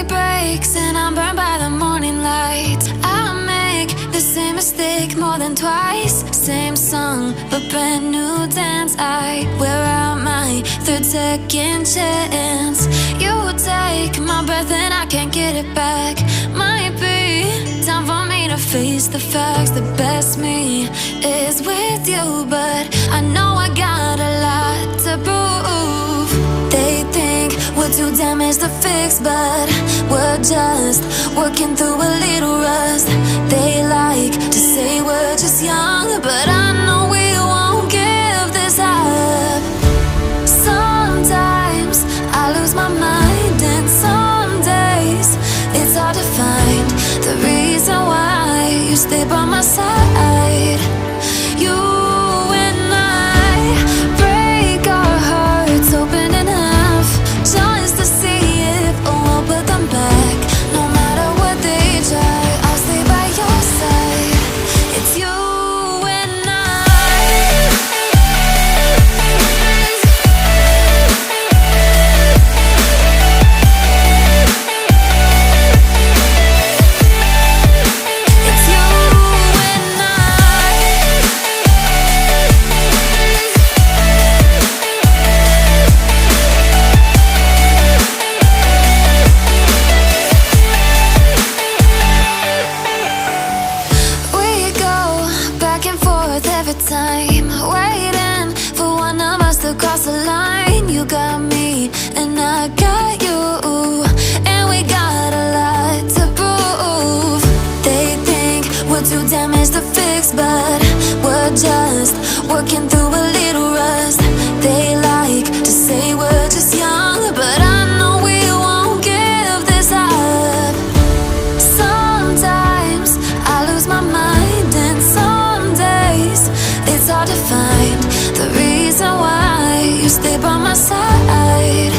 day breaks and I'm burned by the morning light. I make the same mistake more than twice. Same song, but brand new dance. I wear out my third second chance. You take my breath and I can't get it back. Might be time for me to face the facts. The best me is with you, but I know I got a lot to prove. They think we're too damaged to fix, but we're just working through a little rust. They like to say we're just young, but I know we won't give this up. Sometimes I lose my mind, and some days it's hard to find the reason why you stay by my side. You and I break our hearts open in half, just to see if we'll put them back. No matter what they try, I'll stay by your side. It's you and I. It's you and I. We go back and forth every time, waiting for one of us to cross the line. You got me and I got you, and we got a lot to prove. They think we're too damaged to fix, but we're just working through a little rust. They like to say we're just young, but I know we won't give this up. Sometimes I lose my mind, and some days it's hard to find the reason why you stay by my side.